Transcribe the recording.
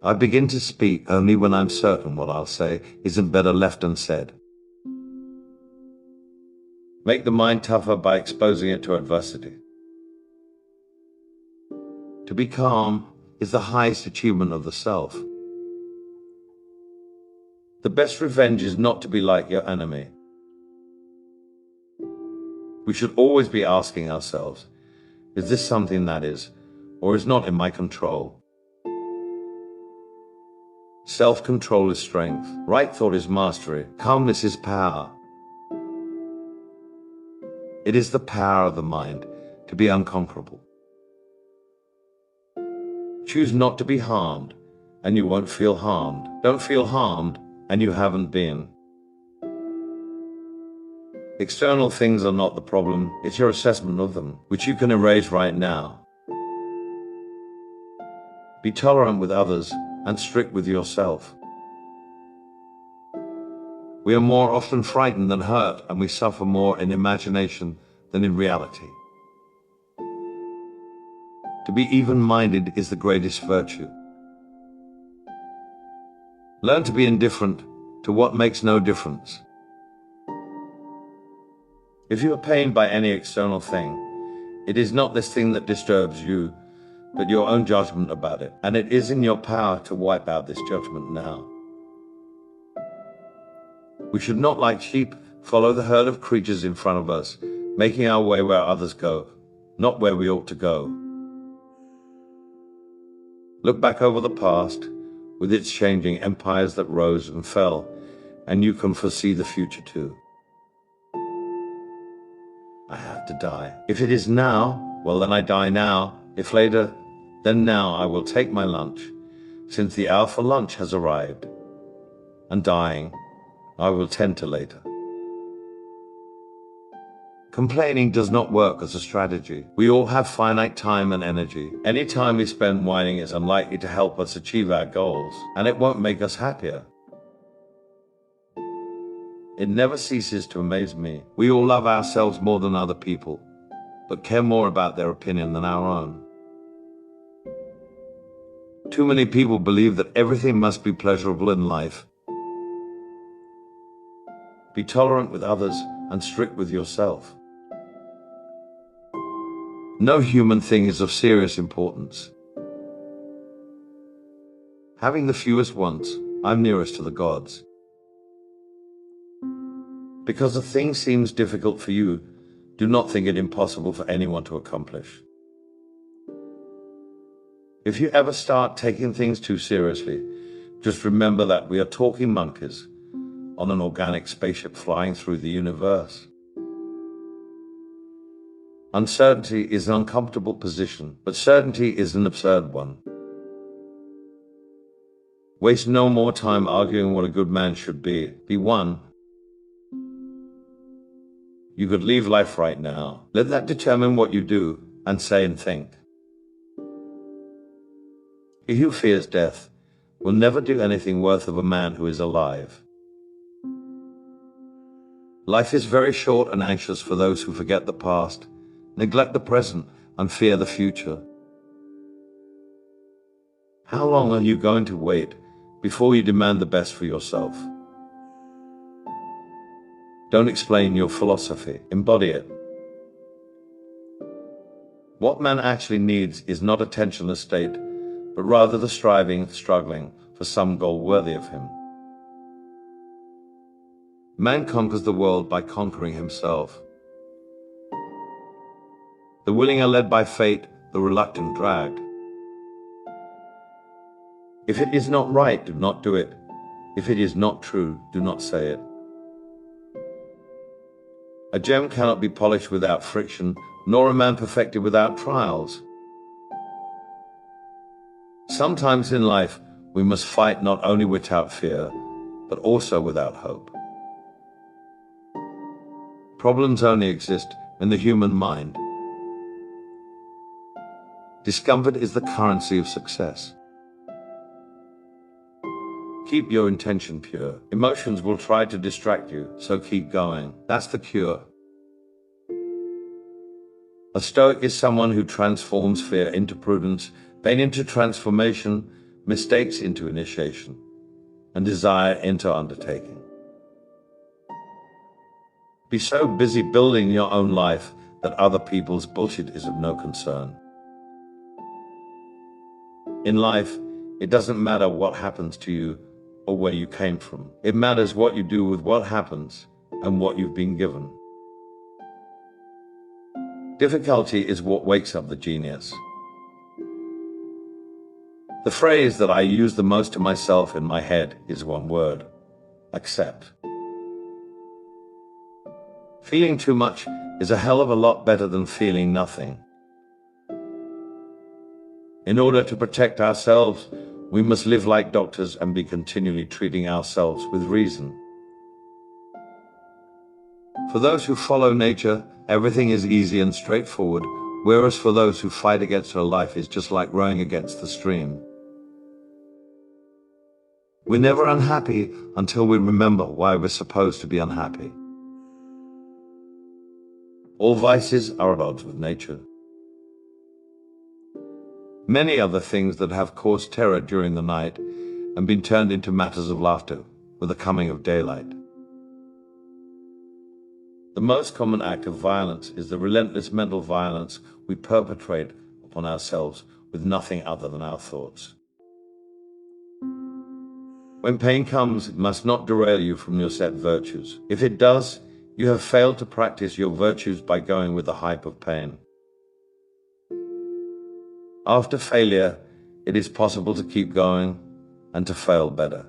I begin to speak only when I'm certain what I'll say isn't better left unsaid. Make the mind tougher by exposing it to adversity. To be calm is the highest achievement of the self. The best revenge is not to be like your enemy. We should always be asking ourselves, is this something that is, or is not in my control? Self-control is strength. Right thought is mastery. Calmness is power. It is the power of the mind to be unconquerable. Choose not to be harmed, and you won't feel harmed. Don't feel harmed, and you haven't been. External things are not the problem, it's your assessment of them, which you can erase right now. Be tolerant with others and strict with yourself. We are more often frightened than hurt, and we suffer more in imagination than in reality. To be even-minded is the greatest virtue. Learn to be indifferent to what makes no difference. If you are pained by any external thing, it is not this thing that disturbs you, but your own judgment about it, and it is in your power to wipe out this judgment now. We should not, like sheep, follow the herd of creatures in front of us, making our way where others go, not where we ought to go. Look back over the past, with its changing empires that rose and fell, and you can foresee the future too. I have to die. If it is now, well then I die now. If later, then now I will take my lunch, since the hour for lunch has arrived. And dying, I will tend to later. Complaining does not work as a strategy. We all have finite time and energy. Any time we spend whining is unlikely to help us achieve our goals, and it won't make us happier. It never ceases to amaze me. We all love ourselves more than other people, but care more about their opinion than our own. Too many people believe that everything must be pleasurable in life. Be tolerant with others and strict with yourself. No human thing is of serious importance. Having the fewest wants, I'm nearest to the gods. Because a thing seems difficult for you, do not think it impossible for anyone to accomplish. If you ever start taking things too seriously, just remember that we are talking monkeys on an organic spaceship flying through the universe. Uncertainty is an uncomfortable position, but certainty is an absurd one. Waste no more time arguing what a good man should be. Be one. You could leave life right now. Let that determine what you do and say and think. He who fears death will never do anything worth of a man who is alive. Life is very short and anxious for those who forget the past, neglect the present, and fear the future. How long are you going to wait before you demand the best for yourself? Don't explain your philosophy, embody it. What man actually needs is not attention or state, but rather the struggling for some goal worthy of him. Man conquers the world by conquering himself. The willing are led by fate, the reluctant dragged. If it is not right, do not do it. If it is not true, do not say it. A gem cannot be polished without friction, nor a man perfected without trials. Sometimes in life, we must fight not only without fear, but also without hope. Problems only exist in the human mind. Discomfort is the currency of success. Keep your intention pure. Emotions will try to distract you, so keep going. That's the cure. A Stoic is someone who transforms fear into prudence, pain into transformation, mistakes into initiation, and desire into undertaking. Be so busy building your own life that other people's bullshit is of no concern. In life, it doesn't matter what happens to you or where you came from. It matters what you do with what happens and what you've been given. Difficulty is what wakes up the genius. The phrase that I use the most to myself in my head is one word: accept. Feeling too much is a hell of a lot better than feeling nothing. In order to protect ourselves, we must live like doctors and be continually treating ourselves with reason. For those who follow nature, everything is easy and straightforward, whereas for those who fight against her life is just like rowing against the stream. We're never unhappy until we remember why we're supposed to be unhappy. All vices are at odds with nature. Many other things that have caused terror during the night and been turned into matters of laughter with the coming of daylight. The most common act of violence is the relentless mental violence we perpetrate upon ourselves with nothing other than our thoughts. When pain comes, it must not derail you from your set virtues. If it does, you have failed to practice your virtues by going with the hype of pain. After failure, it is possible to keep going and to fail better.